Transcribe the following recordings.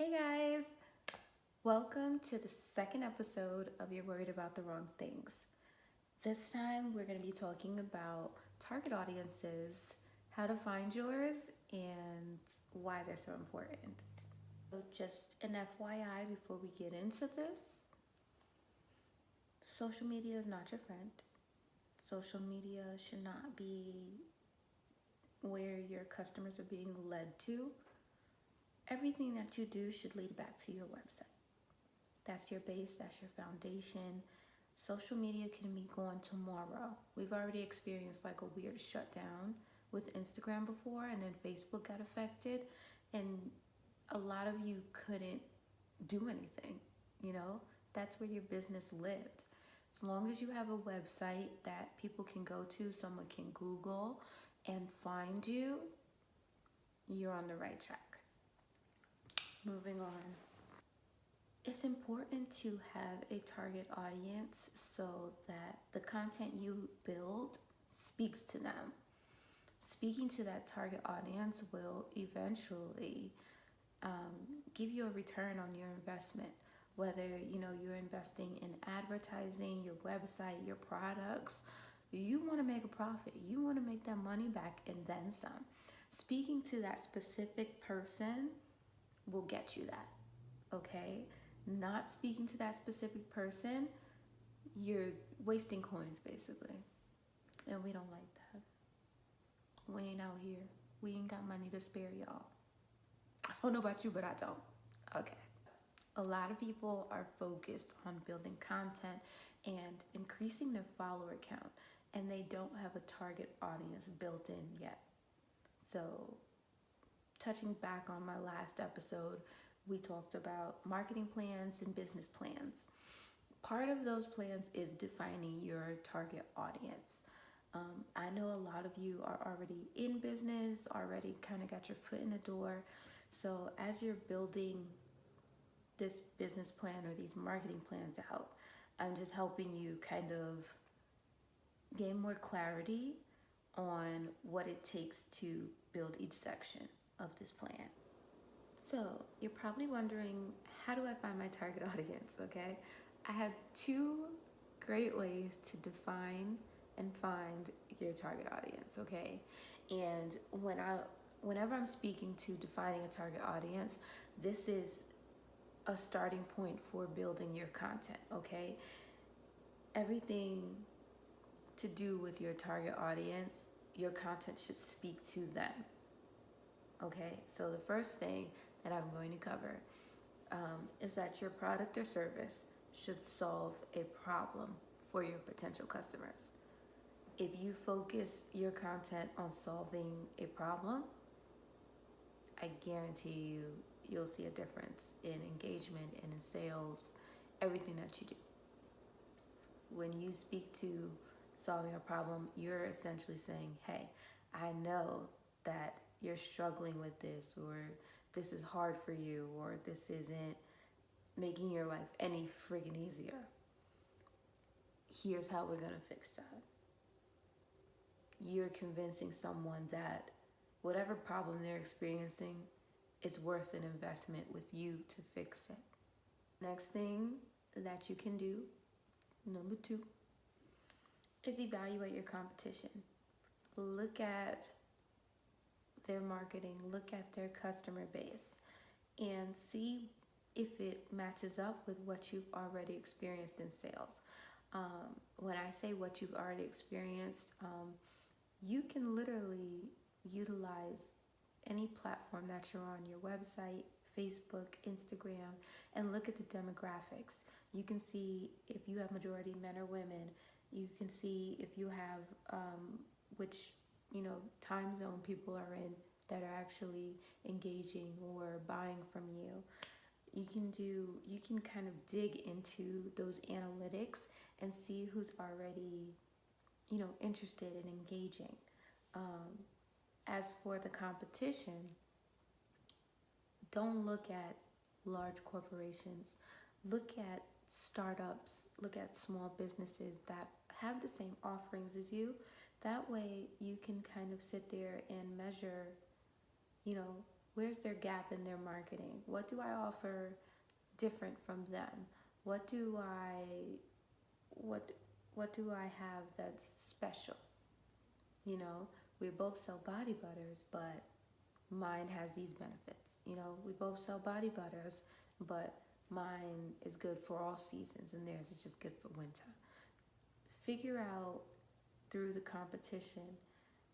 Hey guys, welcome to the second episode of You're Worried About the Wrong Things. This time we're going to be talking about target audiences, how to find yours, and why they're so important. So, just an FYI before we get into this, social media is not your friend. Social media should not be where your customers are being led to. Everything that you do should lead back to your website. That's your base, that's your foundation. Social media can be gone tomorrow. We've already experienced like a weird shutdown with Instagram before, and then Facebook got affected, and a lot of you couldn't do anything. That's where your business lived. As long as you have a website that people can go to, someone can Google and find you, you're on the right track. Moving on. It's important to have a target audience so that the content you build speaks to them. Speaking to that target audience will eventually give you a return on your investment. Whether you're investing in advertising, your website, your products, you want to make a profit. You want to make that money back and then some. Speaking to that specific person will get you that. Okay? Not speaking to that specific person, you're wasting coins basically. And we don't like that. We ain't out here. We ain't got money to spare y'all. I don't know about you, but I don't. Okay. A lot of people are focused on building content and increasing their follower count, and they don't have a target audience built in yet. So, touching back on my last episode, we talked about marketing plans and business plans. Part of those plans is defining your target audience. I know a lot of you are already in business, already kind of got your foot in the door. So as you're building this business plan or these marketing plans out, I'm just helping you kind of gain more clarity on what it takes to build each section of this plan. So you're probably wondering, how do I find my target audience? Okay, I have two great ways to define and find your target audience. Okay, and whenever I'm speaking to defining a target audience, this is a starting point for building your content. Okay, everything to do with your target audience, your content should speak to them. Okay, so the first thing that I'm going to cover is that your product or service should solve a problem for your potential customers. If you focus your content on solving a problem, I guarantee you'll see a difference in engagement and in sales, everything that you do. When you speak to solving a problem, you're essentially saying, hey, I know that you're struggling with this, or this is hard for you, or this isn't making your life any friggin' easier. Here's how we're gonna fix that. You're convincing someone that whatever problem they're experiencing is worth an investment with you to fix it. Next thing that you can do, number 2, is evaluate your competition. Look at their marketing, look at their customer base, and see if it matches up with what you've already experienced in sales. When I say what you've already experienced, you can literally utilize any platform that you're on, your website, Facebook, Instagram, and look at the demographics. You can see if you have majority men or women. You can see if you have which time zone people are in that are actually engaging or buying from you. You can kind of dig into those analytics and see who's already interested in engaging. As for the competition, don't look at large corporations. Look at startups, look at small businesses that have the same offerings as you. That way you can kind of sit there and measure, Where's their gap in their marketing? What do I offer different from them? What do I what what do I have that's special? You know, we both sell body butters, but mine has these benefits. You know, we both sell body butters, but mine is good for all seasons and theirs is just good for winter. Figure out through the competition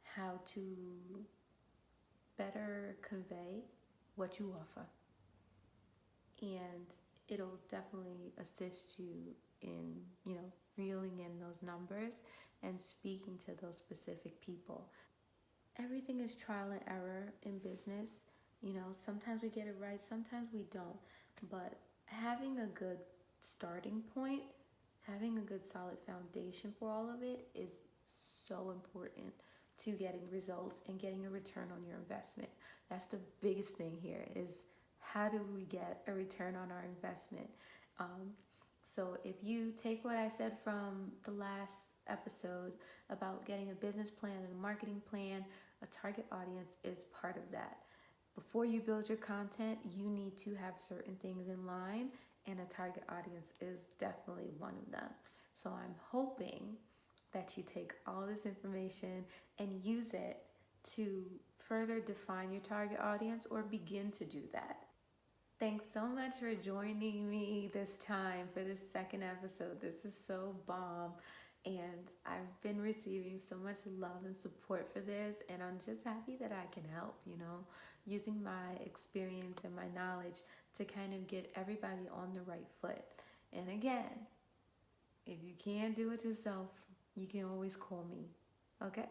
how to better convey what you offer, and it'll definitely assist you in, reeling in those numbers and speaking to those specific people. Everything is trial and error in business. Sometimes we get it right, sometimes we don't. But having a good starting point, having a good solid foundation for all of it is so important to getting results and getting a return on your investment. That's the biggest thing here is how do we get a return on our investment? Um, so if you take what I said from the last episode about getting a business plan and a marketing plan, a target audience is part of that. Before you build your content, you need to have certain things in line, and a target audience is definitely one of them. So I'm hoping that you take all this information and use it to further define your target audience or begin to do that. Thanks so much for joining me this time for this second episode. This is so bomb. And I've been receiving so much love and support for this. And I'm just happy that I can help, using my experience and my knowledge to kind of get everybody on the right foot. And again, if you can't do it yourself, you can always call me. Okay?